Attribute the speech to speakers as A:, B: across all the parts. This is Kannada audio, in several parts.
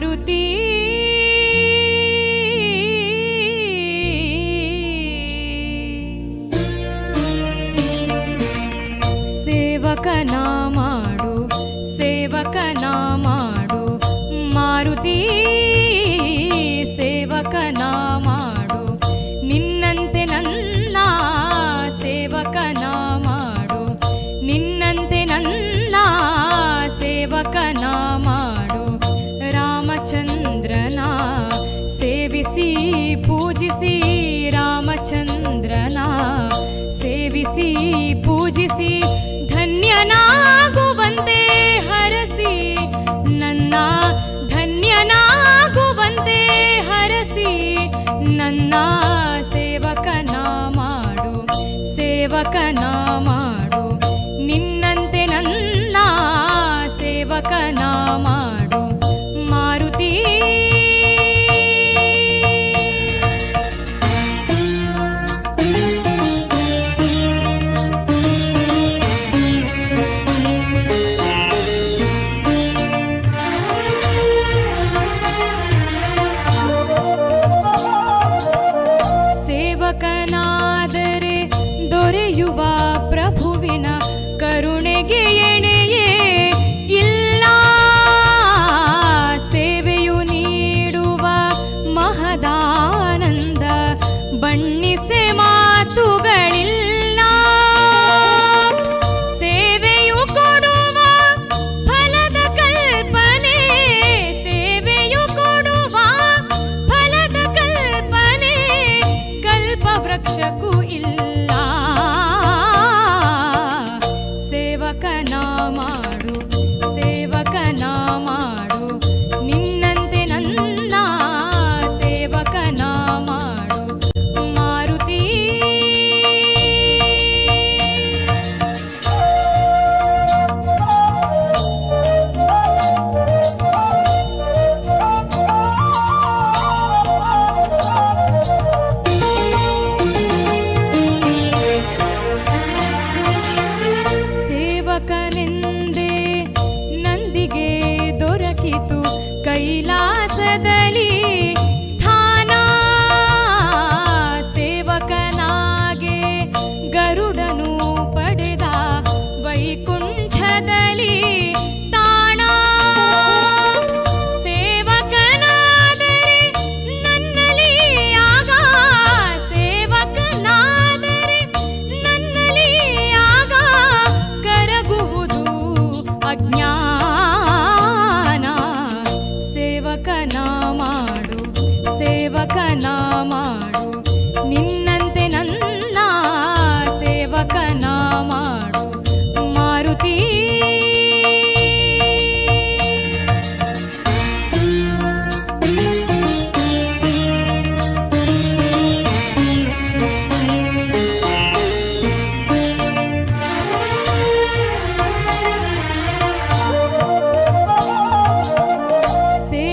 A: ಮಾರುತಿ ಸೇವಕನ ಮಾಡು ಸೇವಕನ ಮಾಡು ಮಾರುತಿ ಸೇವಕನ ಮಾಡು ನಿನ್ನಂತೆ ನನ್ನ ಸೇವಕನ ಮಾಡು ನಿನ್ನಂತೆ ನನ್ನ ಸೇವಕನ ಮಾಡು ರಾಮಚಂದ್ರನ ಸೇವಿಸಿ ಪೂಜಿಸಿ ರಾಮಚಂದ್ರನ ಸೇವಿಸಿ ಪೂಜಿಸಿ ಧನ್ಯನಾಗುವಂತೆ ಹರಸಿ ನನ್ನ ಧನ್ಯನಾಗುವಂತೆ ಹರಸಿ ನನ್ನ ಸೇವಕನ ಮಾಡು ಸೇವಕನ ಮಾಡು ನಿನ್ನಂತೆ ನನ್ನ ಸೇವಕನ ಮಾಡು ಮಾರುತಿ ಸೇವಕನಾದರೆ ದೊರೆಯುವ ಪ್ರಭುವಿನ ಕರುಣೆಗೆ ಎಣೆಯೇ ಇಲ್ಲ ಸೇವೆಯು ನೀಡುವ ಮಹದಾನಂದ ಬಣ್ಣಿಸೆ ಮಾತುಗಳಿಲ್ಲ ಸೇವೆಯು ಕೊಡುವ ಫಲದ ಕಲ್ಪನೆ ಸೇವೆಯು ಕೊಡುವ ಫಲದ ಕಲ್ಪನೆ ಕಲ್ಪವೃಕ್ಷಕ್ಕೂ ಇಲ್ಲ ಸೇವಕನ ಮಾಡು ಸೇವಕನ ಮಾಡು ನಿನ್ನಂತೆ ನನ್ನ ಸೇವಕನ ಮಾಡು ಮಾರುತಿ ಸೇವಕನೆಂದೇ ನಂದಿಗೆ ದೊರಕಿತು ಕೈಲಾಸದಲ್ಲಿ ಸ್ಥಾನ ಸೇವಕನಾಗೆ ಗರುಡನು ಪಡೆದ ವೈಕುಂಠದಲ್ಲಿ ತಾಣ ಸೇವಕನಾದರೆ ನನ್ನಲ್ಲಿ ಆಗ ಸೇವಕನಾದರೆ ನನ್ನಲ್ಲಿ ಆಗ ಕರಗುವುದು ಅಜ್ಞಾನ ಸೇವಕನ ಮಾಡು ಸೇವಕನ ಮಾಡು ನಿನ್ನಂತೆ ನನ್ನ ಸೇವಕನ ಮಾಡು ಮಾರುತಿ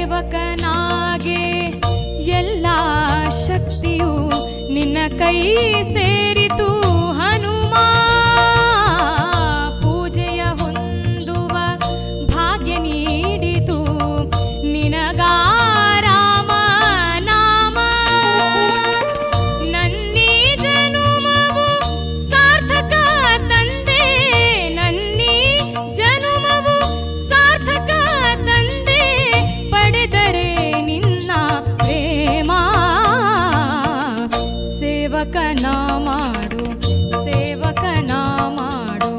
A: ಸೇವಕನಾಗೆ ಎಲ್ಲ ಶಕ್ತಿಯು ನಿನ್ನ ಕೈ ಸೇರಿತು ಹನುಮ ಪೂಜೆಯ ಹೊಂದುವ ಭಾಗ್ಯ ನೀಡಿತು ನಿನಗ ರಾಮ ನಾಮ ನನ್ನೀ ಜನುಮವು ಸಾರ್ಥಕ ತಂದೆ ನನ್ನೀ ಜನುಮವು ಸಾರ್ಥಕ ತಂದೆ ಪಡೆದರೆ ನಿನ್ನ ಪ್ರೇಮ ಸೇವಕನ ಮಾಡು ಸೇವಕನ ಮಾಡು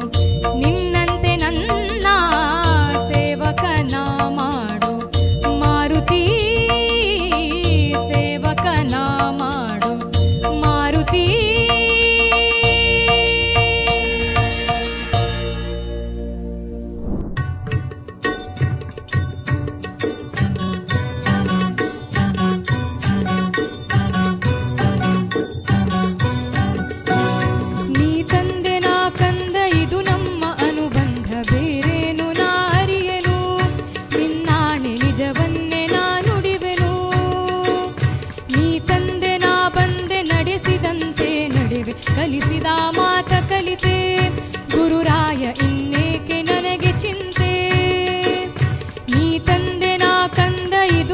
A: ನಿನ್ನಂತೆ ನನ್ನ ಸೇವಕನ ಮಾಡು ಮಾರುತಿ ಸೇವಕನ ಮಾಡು ಮಾರುತಿ ನೀ ತಂದೆ ನಾ ಕಂದ ಇದು ನಮ್ಮ ಅನುಬಂಧ ಬೇರೇನು ನಾ ಅರಿಯೆನು ನಿನ್ನಾಣೆ ನಿಜವನ್ನೇ ನಾ ನುಡಿವೆನು ನೀ ತಂದೆ ನಾ ಬಂದೆ ನಡೆಸಿದಂತೆ ನಡೆವೆ ಕಲಿಸಿದ ಮಾತ ಕಲಿತೆ ಗುರುರಾಯ ಇನ್ನೇಕೆ ನನಗೆ ಚಿಂತೆ ನೀ ತಂದೆ ನಾ ಕಂದ ಇದು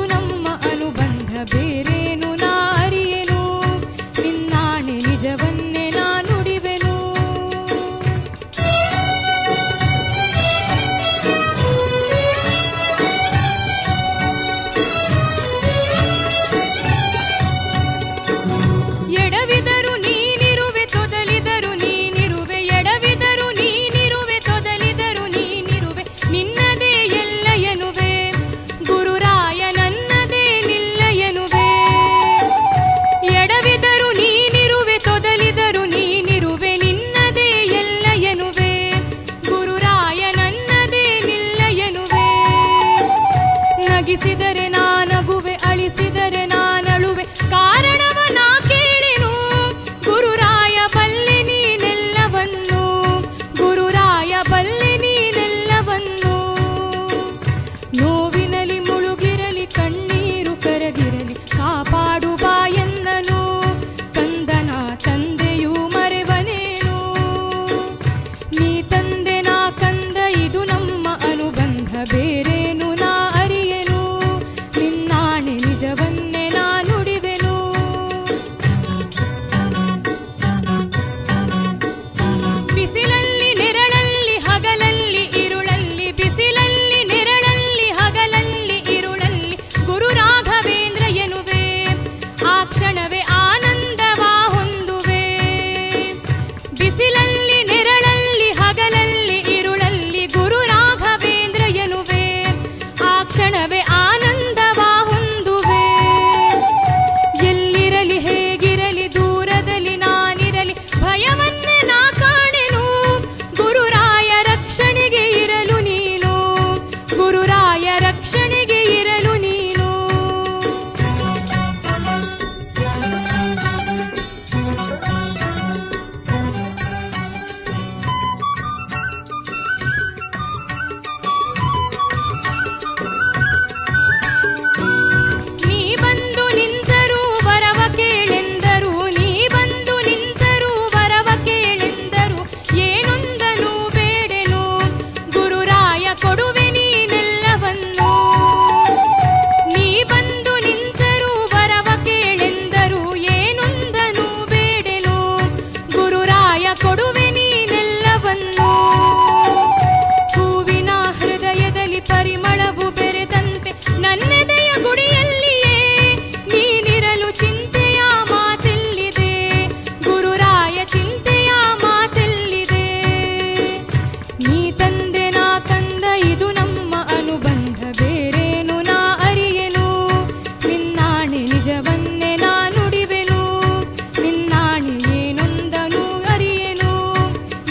A: ನಗಿಸಿದರೆ ನಾನಗುವೆ, ಅಳಿಸಿದರೆ ನಾನಳುವೆ, ಕಾರಣವ ನಾ ಕೇಳೆನು. ಗುರುರಾಯ ಬಲ್ಲೆ ನೀನೆಲ್ಲವನ್ನು, ಗುರುರಾಯ ಬಲ್ಲೆ ನೀನೆಲ್ಲವನ್ನು. ನೋವಿನಲಿ ಮುಳುಗಿರಲಿ, ಕಣ್ಣೀರು ಕರಗಿರಲಿ, ಕಾಪಾಡು ಬಾಯನ್ನನು. ಕಂದನ ತಂದೆಯೂ ಮರೆವನೇನು, ನೀ ತಂದೆ ನಾ ಕಂದ ಇದು ನಮ್ಮ ಅನುಬಂಧ, ಬೇರೇನು ನಾ ಅರಿಯೆನು. ನಿನ್ನಾಣೆ ನಿಜವನ್ನೇ ನಾ ನುಡಿವೆನು. ಬಿಸಿಲಲ್ಲಿ ನೆರಳಲ್ಲಿ ಹಗಲಲ್ಲಿ ಇರುಳಲ್ಲಿ, ಬಿಸಿಲಲ್ಲಿ ನೆರಳಲ್ಲಿ ಹಗಲಲ್ಲಿ ಇರುಳಲ್ಲಿ, ಗುರು ರಾಘವೇಂದ್ರ ಎನ್ನುವೆ, ಆ ಕ್ಷಣವೇ ಆನಂದವ ಹೊಂದುವೆ. ಬಿಸಿಲಲ್ಲಿ ನೆರಳಲ್ಲಿ ಹಗಲಲ್ಲಿ ಇರುಳಲ್ಲಿ, ಗುರು ರಾಘವೇಂದ್ರ ಎನ್ನುವೆ, ಆ ಕ್ಷಣವೇ ಆನಂದವ ಹೊಂದುವೆ. ಎಲ್ಲಿರಲಿ ಹೇಗಿರಲಿ ದೂರದಲ್ಲಿ ನಾನಿರಲಿ, ಭಯವನ್ನೇ ನಾ ಕಾಣೆನು. ಗುರುರಾಯ ರಕ್ಷಣೆಗೆ ಇರಲು ನೀನು, ಗುರುರಾಯ ರಕ್ಷಣೆಗೆ ಇರಲು ನೀನು. ನೀ ಬಂದು ನಿಂತರೂ ವರವ ಕೇಳೆಂದರು, ನೀ ಬಂದು ನಿಂತರೂ ವರವ ಕೇಳೆಂದರು, ಏನೊಂದನು ಬೇಡೆನು. ಗುರುರಾಯ ಕೊಡುವೆ ನೀನೆಲ್ಲವನ್ನು. ನೀ ಬಂದು ನಿಂತರೂ ವರವ ಕೇಳೆಂದರು, ಏನೊಂದನು ಬೇಡೆನು. ಗುರುರಾಯ ಕೊಡುವೆ ನೀನೆಲ್ಲವನ್ನು. ಹೂವಿನ ಹೃದಯದಲ್ಲಿ ಪರಿಮಳವು ಬೆರೆದಂತೆ, ನನ್ನೆದೆಯ ಗುಡಿಯಲ್ಲಿಯೇ ನೀನಿರಲು ಚಿಂತೆಯ ಮಾತೆಲ್ಲಿದೆ. ಗುರುರಾಯ ಚಿಂತೆಯ ಮಾತೆಲ್ಲಿದೆ. ನೀ ತಂದೆ ನಾ ಕಂದ ಇದು ನಮ್ಮ ಅನುಬಂಧ, ಬೇರೇನು ನಾ ಅರಿಯೆನು. ನಿನ್ನಾಣೆ ನಿಜವನ್ನೇ ನಾ ನುಡಿವೆನು, ನಿನ್ನಾಣೆ ಏನೊಂದನು ಅರಿಯೆನು.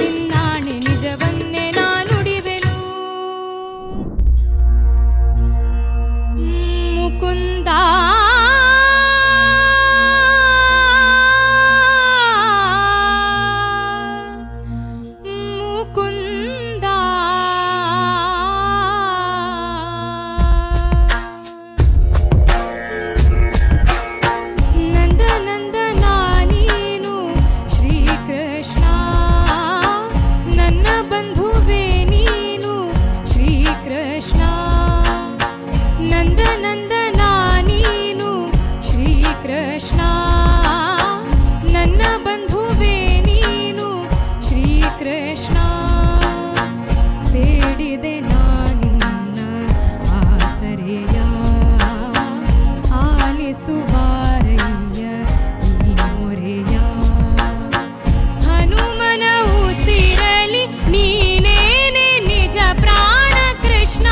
A: ನಿನ್ನಾಣೆ ನಿಜವನ್ನೇ ನಾ ನುಡಿವೆನು. ಮುಕುಂದ ಮುಕುಂದ ನಂದ ನಂದನ ನೀನು ಶ್ರೀಕೃಷ್ಣ, ನನ್ನ ಬಂಧುವೇ ನೀನು ಶ್ರೀಕೃಷ್ಣ. ನಂದ ನಂದನ ನೀನು ಶ್ರೀಕೃಷ್ಣ, ನನ್ನ ಬಂಧುವೇ ನೀನು ಶ್ರೀಕೃಷ್ಣ. ಬೇಡಿದೆ ನಾನಿನ್ನ ಆಸರೆಯ, ಆಲಿಸು ಬಾರಯ್ಯ ಈ ಮೊರೆಯ. ಹನುಮನ ಉಸಿರಲಿ ನೀನೇನೆ ನಿಜ ಪ್ರಾಣ ಕೃಷ್ಣ,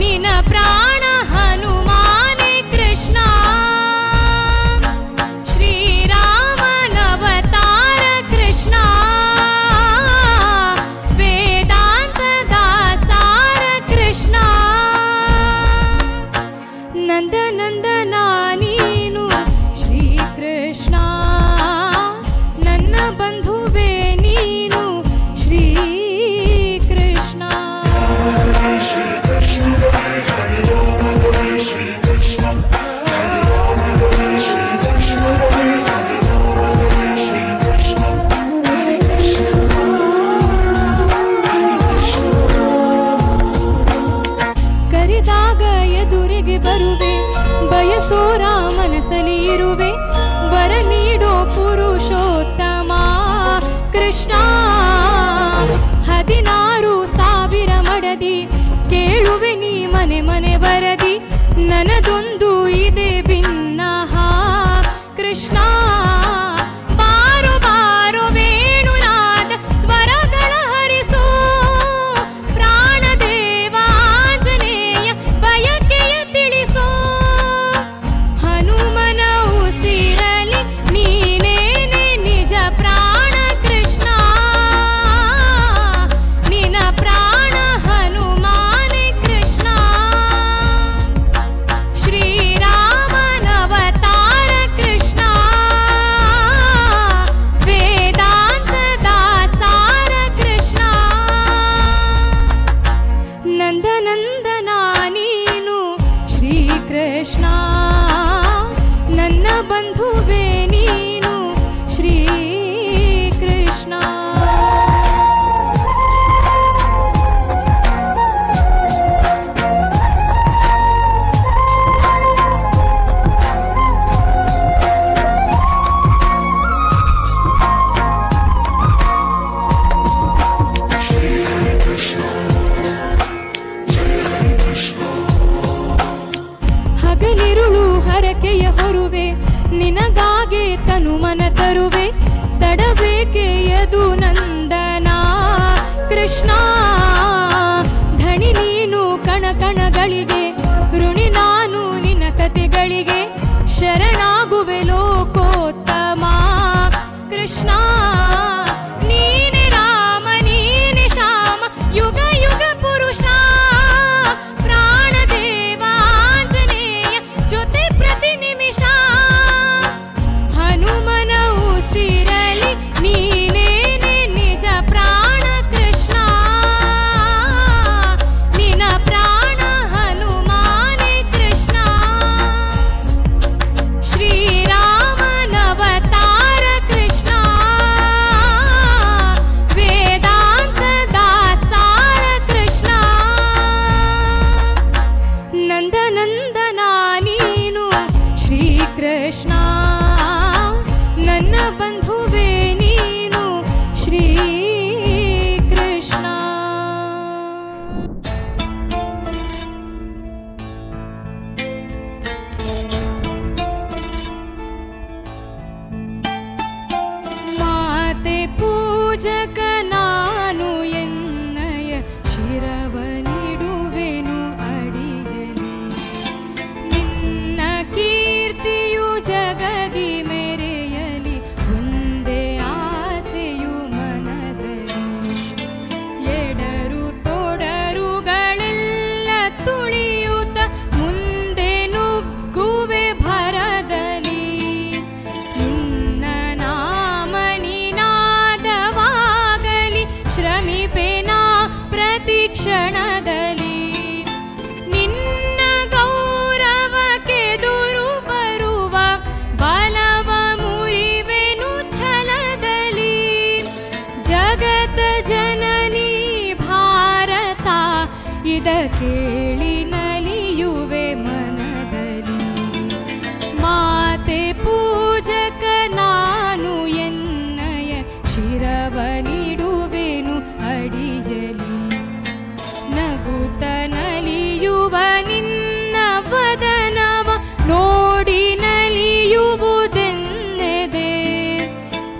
A: ನಿನ ಪ್ರಾಣ ಹನುಮಾನೆ ಕೃಷ್ಣ. ಶ್ರೀರಾಮನವತಾರ ಕೃಷ್ಣ, ವೇದಾಂತದ ಸಾರ ಕೃಷ್ಣ. ನಂದ ನಂದನ ನೀನು ಶ್ರೀಕೃಷ್ಣ, ನನ್ನ ಬಂಧುವೇ ನೀನು ಶ್ರೀಕೃಷ್ಣ. ಕರೆದಾಗ ಎದುರಿಗೆ ಬರುವೆ, ಬಯಸೋ ರಾಮನಸಲಿ ಇರುವೆ, ವರ ನೀಡೋ ಪುರುಷೋತ್ತಮ ಕೃಷ್ಣ. 16,000 ಮಡದಿ ಕೇಳುವೆ ನೀ ಮನೆ ಮನೆ ವರದಿ, ನನದೊಂದು ಇದೆ ಭಿನ್ನಹ ಕೃಷ್ಣ. ಬಾರೋ ಬಾರೋ ವೇಣುನಾದ ಸ್ವರಗಳ ಹರಿಸೋ, ಪ್ರಾಣದೇವ ಆಂಜನೇಯ ಬಯಕೆಯ ತಿಳಿಸೋ. ಹನುಮನ ಉಸಿರಲಿ ನೀನೇನೆ ನಿಜ ಪ್ರಾಣ ಕೃಷ್ಣ, ನಿನ ಪ್ರಾಣ ಹನುಮಾನೆ ಕೃಷ್ಣ. ನಂದನಂದನ ನೀನು ಶ್ರೀಕೃಷ್ಣ, ನನ್ನ ಬಂಧುವೇ ನೀನು ಶ್ರೀಕೃಷ್ಣ. ಹಗಲಿರುಳು ಹರಕೆಯ ಹೊರುವೆ, ನಿನಗಾಗೆ ತನು ಮನ ತರುವೆ, ತಡಬೇಕೆ ಯದು ನಂದನ ಕೃಷ್ಣ. ಧಣಿ ನೀನು ಕಣ ಕಣಗಳಿಗೆ, ಋಣಿ ನಾನು ನಿನ್ನ ಕತೆಗಳಿಗೆ, ಶರಣಾಗುವೆ ಲೋಕೋತ್ತಮ ಕೃಷ್ಣ. ನೀನೆ ರಾಮ ನೀನೆ ಶ್ಯಾಮ, ಯುಗ ಯುಗ ಪುರುಷ, ಪ್ರಾಣದೇವ ಆಂಜನೇಯ ಜೊತೆ ಪ್ರತಿ ನಿಮಿಷ. ಹನುಮನ ಉಸಿರಲಿ ನೀನೇನೆ ನಿಜ ಪ್ರಾಣ ಕೃಷ್ಣ, ನಿನ ಪ್ರಾಣ ಹನುಮಾನೇ ಕೃಷ್ಣ. ಶ್ರೀರಾಮನವತಾರ ಕೃಷ್ಣ, ವೇದಾಂತ ದಾಸಾರ ಕೃಷ್ಣ. ನಂದನಂದನ ನೀನು ಶ್ರೀಕೃಷ್ಣ, ನನ್ನ ಬಂಧುವೇ ನೀನು ಶ್ರೀಕೃಷ್ಣ. ಮಾತೆ ಪೂಜಕ ನಾನು ಎನ್ನಯ ಶಿರವ ನೀಡುವೆನು ಅಡಿಯಲಿ, ನಿನ್ನ ಕೀರ್ತಿಯು ಜಗದಿ ಮೆರೆಯಲಿ, ಒಂದೇ ಆಸೆಯು ಮನದಲ್ಲಿ. ಎಡರು ತೊಡರುಗಳೆಲ್ಲ ತುಳಿಯುತ್ತ ಮುಂದೆ ನುಗ್ಗುವೆ ಭರದಲ್ಲಿ, ನಿನ್ನ ನಾಮ ನಿನಾದವಾಗಲಿ, ಶ್ರಮಿಪೆನಾ ಪ್ರತಿ ಕ್ಷಣದಲ್ಲಿ. ನಿನ್ನ ಗೌರವಕ್ಕೆದುರು ಬರುವ ಬಲವ ಮುರಿವೆನು ಛಲದಲ್ಲಿ. ಜಗತ ಜನನಿ ಭಾರತ ಇದ ಕೇಳಿ ನಲಿಯುವೆ ಮನದಲ್ಲಿ. ಮಾತೆ ಪೂಜಕ ನಾನು ಎನ್ನಯ ಶಿರವ ನೀಡುವೆನು ಅಡಿಯಲಿ, ನಗುತ್ತ ನಲಿಯುವ ನಿನ್ನ ವದನವ ನೋಡಿ ನಲಿಯುವುದೆನ್ನೆದೆ.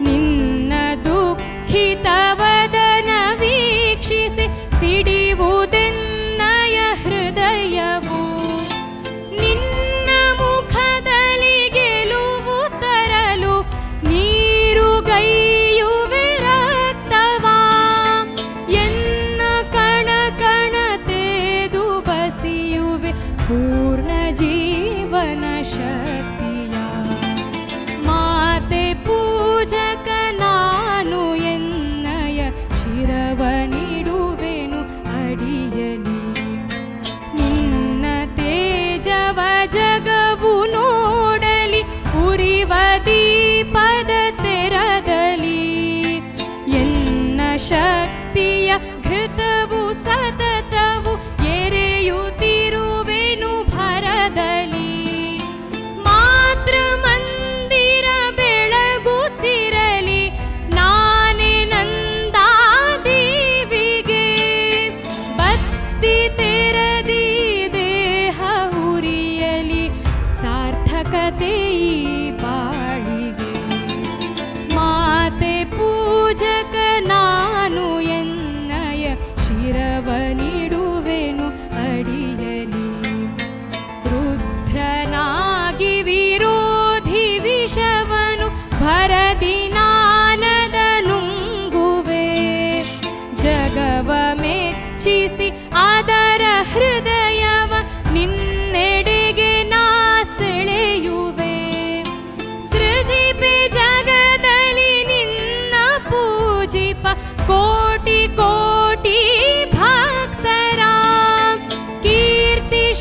A: ನಿನ್ನ ದುಃಖಿತ ವದನ ವೀಕ್ಷಿಸಿ ಸಿಡಿಯುವುದೆನ್ನಯ ಹೃದಯವು. ನಿನ್ನ ಮುಖದಲ್ಲಿ ಗೆಲುವು ತರಲು ನೀರುಗೈಯುವೆ ರಕ್ತವಾ, ಎನ್ನ ಕಣ ಕಣ ತೇದು ಬಸಿಯುವೆ ಪೂರ್ಣ ಜೀವನ ಶಕ್ತಿಯ. ಮಾತೆ ಪೂಜಕ ನಾನು ಎನ್ನಯ ಶಿರವ ನೀಡುವೆನು ಅಡಿಯಲಿ, ನಿನ್ನ ತೇಜವ ಜಗವು ನೋಡಲಿ, ಉರಿವ ದೀಪದ ತೆರದಲ್ಲಿ. ಎನ್ನ ಶಕ್ತಿಯ ಘೃತವು ಸತತವು ಎರೆಯುತ್ತಿರುವೆನು ಭರದಲ್ಲಿ. ಮಾತೃ ಮಂದಿರ ಬೆಳಗುತ್ತಿರಲಿ, ನಾನೇ ನಂದಾದೇವಿಗೆ. ಬತ್ತಿ ತೆರದಿ ದೇಹ ಉರಿಯಲಿ,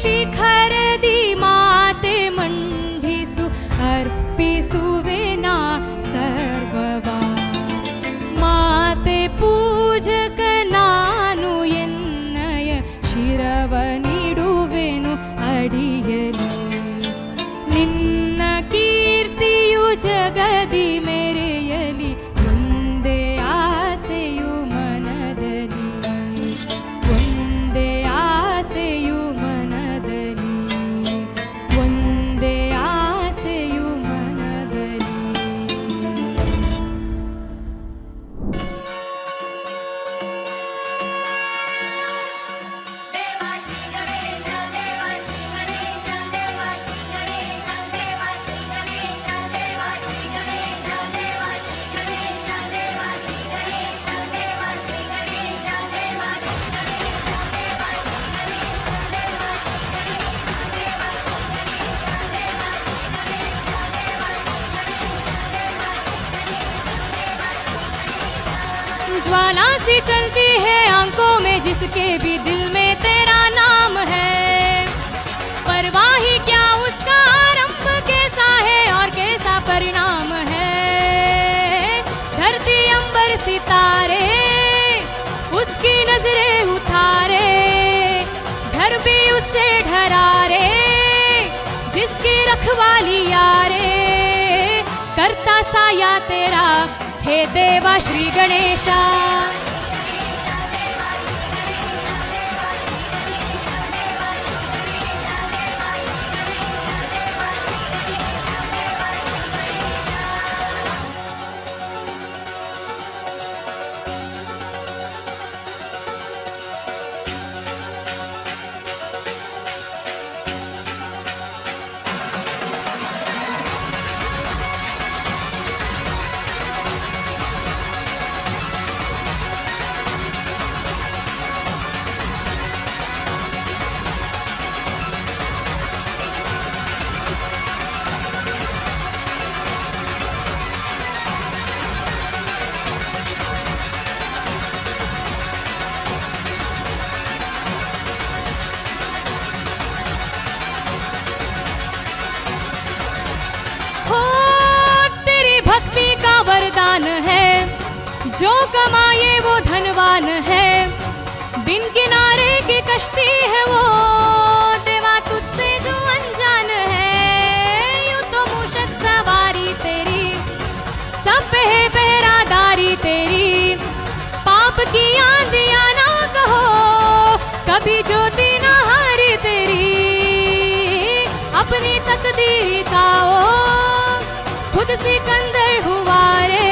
A: ಶಿಖರದಿ ಮಾತೆ ಮಂಡಿಸು ಅರ್ಪಿಸುವೆನಾ ಸರ್ವವ ಮಾತೆ ಪೂಜಕ ನಾನು ಎನ್ನಯ ಶಿರವ ನೀಡುವೆನು ಅಡಿಯಲಿ ನಿನ್ನ ಕೀರ್ತಿಯು ಜಗದಿ ಮೆರೆಯಲಿ ಒಂದೇ ಆಸೆಯು ಮನದಲ್ಲಿ ಒಂದೇ ಆಸೆಯು ಮನದಲ್ಲಿ ಒಂದೇ ಆಸೆಯು ಮನದಲ್ಲಿ ज्वाला सी चलती है आंखों में जिसके भी दिल में तेरा नाम है परवाह ही क्या उसका आरंभ कैसा है और कैसा परिणाम है धरती अंबर सितारे उसकी नजरें उतारे घर भी उससे ढरारे जिसकी रखवाली यारे करता साया तेरा हे देवा श्री गणेशा वरदान है जो कमाए वो धनवान है बिन किनारे की कश्ती है वो देवा तुझसे जो अनजान है यूं तो मूषक सवारी तेरी सब पे है पहरादारी तेरी पाप की आंधियां ना कहो कभी ज्योति ना हारी तेरी अपनी तकदीर का ओ खुद सिकंदर हुआ रे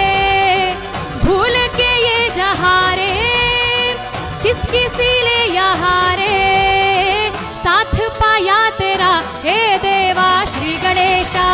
A: भूल के ये जहारे किसकी सीले यहाँ रे साथ पाया तेरा हे देवा श्री गणेशा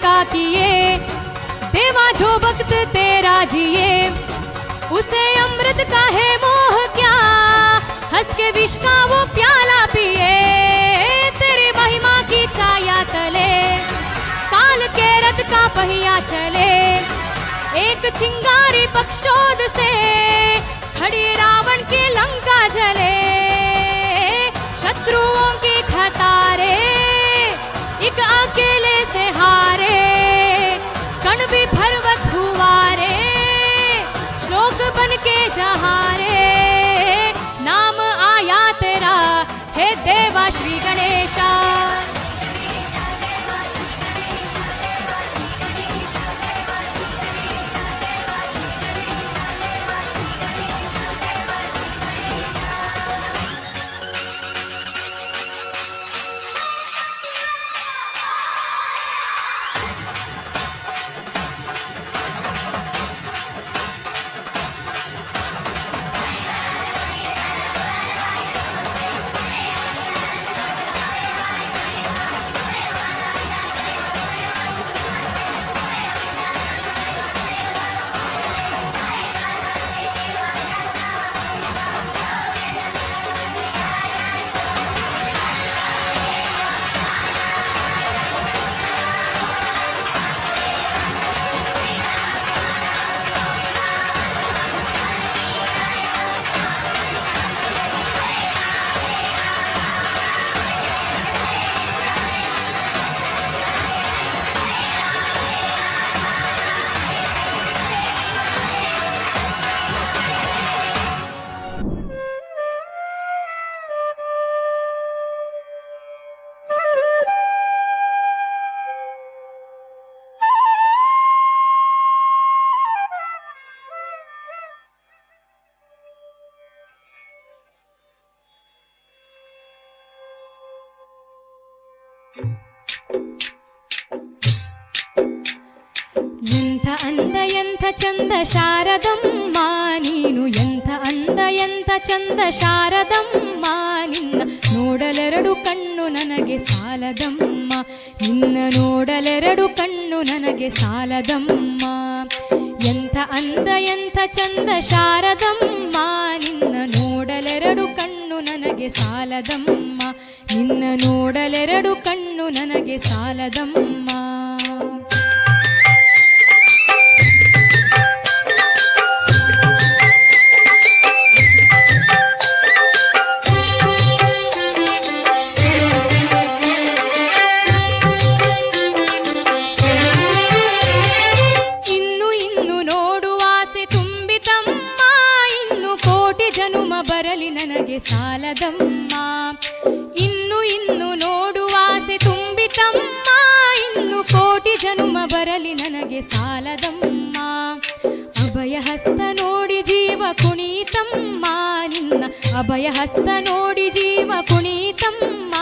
A: का किए देवा जो वक्त तेरा जिए उसे अमृत का है मोह क्या हंस के विष का वो प्याला पिए तेरी महिमा की छाया तले काल के रथ का पहिया चले एक चिंगारी पक्षोद से खड़ी रावण की लंका जले शत्रुओं की खतारे एक अकेले से हारे कण भी पर्वत हुआ रे श्लोक बन के जहारे हे देवा श्री गणेश ಎಂಥ ಅಂದ ಎಂಥ ಚಂದ ಶಾರದಮ್ಮ ನೀನು ಎಂಥ ಅಂದ ಎಂಥ ಚಂದ ಶಾರದಮ್ಮ ನಿನ್ನ ನೋಡಲೆರಡು ಕಣ್ಣು ನನಗೆ ಸಾಲದಮ್ಮ ನಿನ್ನ ನೋಡಲೆರಡು ಕಣ್ಣು ನನಗೆ ಸಾಲದಮ್ಮ ಎಂಥ ಅಂದ ಎಂಥ ಚಂದ ಶಾರದಮ್ಮ ನಿನ್ನ ನೋಡಲೆರಡು ಕಣ್ಣು ನನಗೆ ಸಾಲದಮ್ಮ ನಿನ್ನ ನೋಡಲೆರಡು ಕಣ್ಣು ನನಗೆ ಸಾಲದಮ್ಮ ಬರಲಿ ನನಗೆ ಸಾಲದಮ್ಮ ಇನ್ನು ಇನ್ನು ನೋಡುವಾಸೆ ತುಂಬಿತಮ್ಮ ಇನ್ನು ಕೋಟಿ ಜನುಮ ಬರಲಿ ನನಗೆ ಸಾಲದಮ್ಮ ಅಭಯ ಹಸ್ತ ನೋಡಿ ಜೀವ ಕುಣಿತಮ್ಮ ನಿನ್ನ ಅಭಯ ಹಸ್ತ ನೋಡಿ ಜೀವ ಕುಣಿತಮ್ಮ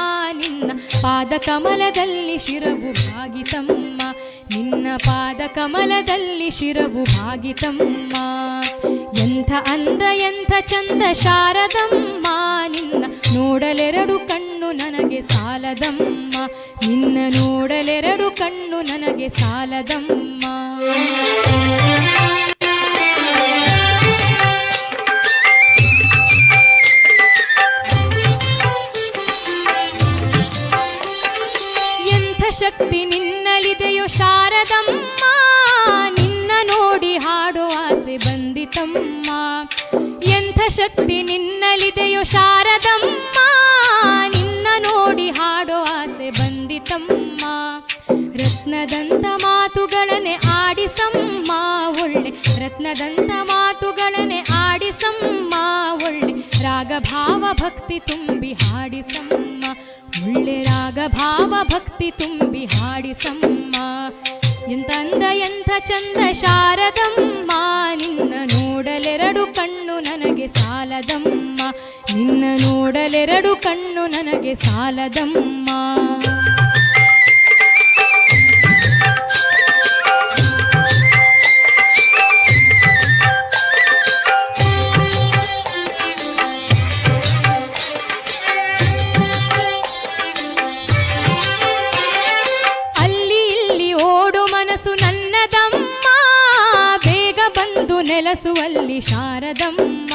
A: ನಿನ್ನ ಪಾದ ಕಮಲದಲ್ಲಿ ಶಿರವು ಭಾಗಿತಮ್ಮ ನಿನ್ನ ಪಾದ ಕಮಲದಲ್ಲಿ ಶಿರವು ಭಾಗಿತಮ್ಮ ಎಂಥ ಅಂದ ಎಂಥ ಚಂದ ಶಾರದಮ್ಮ ನಿನ್ನ ನೋಡಲೆರಡು ಕಣ್ಣು ನನಗೆ ಸಾಲದಮ್ಮ ನಿನ್ನ ನೋಡಲೆರಡು ಕಣ್ಣು ನನಗೆ ಸಾಲದಮ್ಮ ಎಂಥ ಶಕ್ತಿ ನಿನ್ನಲ್ಲಿದೆಯೋ ಶಾರದಮ್ಮ ನಿನ್ನ ನೋಡಿ ಹಾಡೋ ಆಸೆ ಬಂದಿತಮ್ಮ ಎಂಥ ಶಕ್ತಿ ನಿನ್ನಲ್ಲಿದೆಯೋ ಶಾರದಮ್ಮ ನಿನ್ನ ನೋಡಿ ಹಾಡೋ ಆಸೆ ಬಂದಿತಮ್ಮ ರತ್ನದಂತ ಮಾತುಗಳನ್ನೇ ಆಡಿಸಮ್ಮ ಒಳ್ಳೆ ರತ್ನದಂತ ಮಾತುಗಳನ್ನೇ ಆಡಿಸಮ್ಮ ಒಳ್ಳೆ ರಾಗಭಾವ ಭಕ್ತಿ ತುಂಬಿ ಹಾಡಿಸಮ್ಮ ಒಳ್ಳೆ ರಾಗಭಾವ ಭಕ್ತಿ ತುಂಬಿ ಹಾಡಿಸಮ್ಮ ಎಂಥ ಅಂದ ಎಂಥ ಚಂದ ಶಾರದಮ್ಮ ನಿನ್ನ ನೋಡಲೆರಡು ಕಣ್ಣು ನನಗೆ ಸಾಲದಮ್ಮ ನಿನ್ನ ನೋಡಲೆರಡು ಕಣ್ಣು ನನಗೆ ಸಾಲದಮ್ಮ ನನ್ನದಮ್ಮ ಬೇಗ ಬಂದು ನೆಲೆಸುವಲ್ಲಿ ಶಾರದಮ್ಮ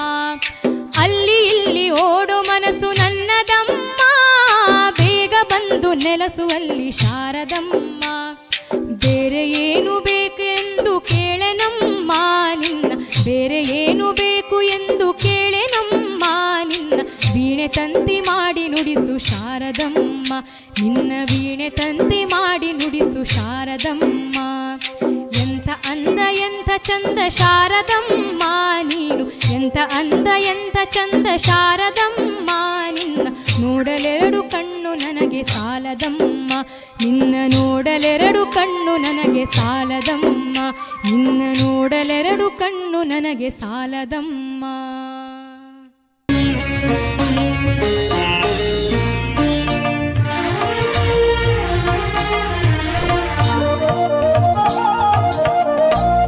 A: ಅಲ್ಲಿ ಇಲ್ಲಿ ಓಡೋ ಮನಸ್ಸು ನನ್ನದಮ್ಮ ಬೇಗ ಬಂದು ನೆಲೆಸುವಲ್ಲಿ ಶಾರದಮ್ಮ ಬೇರೆ ಏನು ಬೇಕು ಎಂದು ಕೇಳೆನಮ್ಮ ನಿನ್ನ ಬೇರೆ ಏನು ಬೇಕು ಎಂದು ಕೇಳೆನಮ್ಮ ನಿನ್ನ ವೀಣೆ ತಂತಿ ಮಾಡಿ ನುಡಿಸು ಶಾರದಮ್ಮ ನಿನ್ನ ವೀಣೆ ತಂತಿ ಮಾಡಿ ನುಡಿಸು ಶಾರದಮ್ಮ ಎಂಥ ಅಂದ ಎಂಥ ಚಂದ ಶಾರದಮ್ಮ ನೀನು ಎಂಥ ಅಂದ ಎಂಥ ಚಂದ ಶಾರದಮ್ಮ ನಿನ್ನ ನೋಡಲೆರಡು ಕಣ್ಣು ನನಗೆ ಸಾಲದಮ್ಮ, ನಿನ್ನ ನೋಡಲೆರಡು ಕಣ್ಣು ನನಗೆ ಸಾಲದಮ್ಮ, ನಿನ್ನ ನೋಡಲೆರಡು ಕಣ್ಣು ನನಗೆ ಸಾಲದಮ್ಮ.